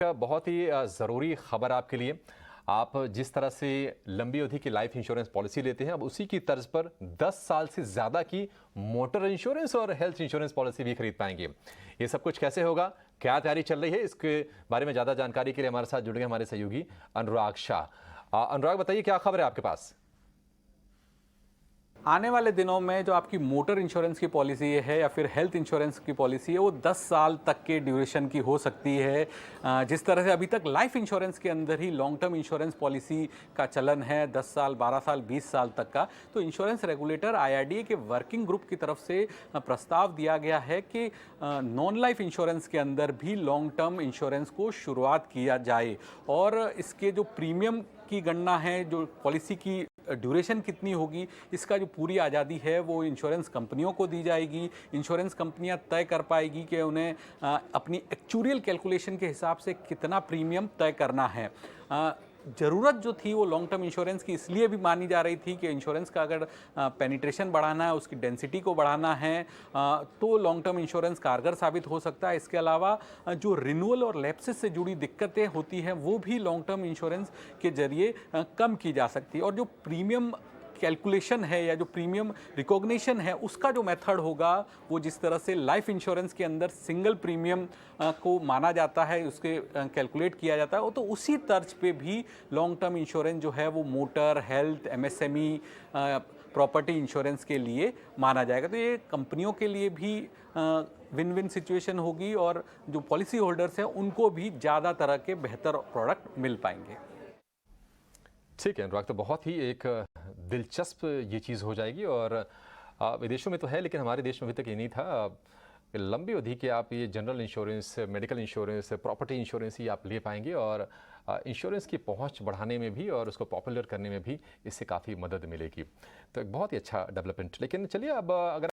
का बहुत ही ज़रूरी खबर आपके लिए। आप जिस तरह से लंबी अवधि की लाइफ इंश्योरेंस पॉलिसी लेते हैं, अब उसी की तर्ज पर 10 साल से ज़्यादा की मोटर इंश्योरेंस और हेल्थ इंश्योरेंस पॉलिसी भी खरीद पाएंगे। ये सब कुछ कैसे होगा, क्या तैयारी चल रही है, इसके बारे में ज़्यादा जानकारी के लिए हमारे साथ जुड़ गए हमारे सहयोगी अनुराग शाह। अनुराग, बताइए क्या खबर है आपके पास? आने वाले दिनों में जो आपकी मोटर इंश्योरेंस की पॉलिसी है या फिर हेल्थ इंश्योरेंस की पॉलिसी है वो 10 साल तक के ड्यूरेशन की हो सकती है। जिस तरह से अभी तक लाइफ इंश्योरेंस के अंदर ही लॉन्ग टर्म इंश्योरेंस पॉलिसी का चलन है 10 साल, 12 साल, 20 साल तक का, तो इंश्योरेंस रेगुलेटर IRDA के वर्किंग ग्रुप की तरफ से प्रस्ताव दिया गया है कि नॉन लाइफ इंश्योरेंस के अंदर भी लॉन्ग टर्म इंश्योरेंस को शुरुआत किया जाए और इसके जो प्रीमियम की गणना है, जो पॉलिसी की ड्यूरेशन कितनी होगी, इसका जो पूरी आज़ादी है वो इंश्योरेंस कंपनियों को दी जाएगी। इंश्योरेंस कंपनियां तय कर पाएगी कि उन्हें अपनी एक्चुरियल कैलकुलेशन के हिसाब से कितना प्रीमियम तय करना है। ज़रूरत जो थी वो लॉन्ग टर्म इंश्योरेंस की इसलिए भी मानी जा रही थी कि इंश्योरेंस का अगर पेनिट्रेशन बढ़ाना है, उसकी डेंसिटी को बढ़ाना है, तो लॉन्ग टर्म इंश्योरेंस कारगर साबित हो सकता है। इसके अलावा जो रिन्यूअल और लैप्सेस से जुड़ी दिक्कतें होती हैं वो भी लॉन्ग टर्म इंश्योरेंस के जरिए कम की जा सकती है। और जो प्रीमियम कैलकुलेशन है या जो प्रीमियम रिकॉग्निशन है उसका जो मेथड होगा वो जिस तरह से लाइफ इंश्योरेंस के अंदर सिंगल प्रीमियम को माना जाता है, उसके कैलकुलेट किया जाता है, वो तो उसी तर्ज पे भी लॉन्ग टर्म इंश्योरेंस जो है वो motor, health, MSME, property insurance के लिए माना जाएगा। तो ये कंपनियों के लिए भी विन विन सिचुएशन होगी और जो पॉलिसी होल्डर्स हैं उनको भी ज़्यादा तरह के बेहतर प्रोडक्ट मिल पाएंगे। ठीक है अनुराग, तो बहुत ही एक दिलचस्प ये चीज़ हो जाएगी। और विदेशों में तो है, लेकिन हमारे देश में अभी तक ये नहीं था। लंबी अवधि के आप ये general insurance, medical insurance, property insurance ही आप ले पाएंगे और इंश्योरेंस की पहुंच बढ़ाने में भी और उसको पॉपुलर करने में भी इससे काफ़ी मदद मिलेगी। तो एक बहुत ही अच्छा डेवलपमेंट। लेकिन चलिए अब अगर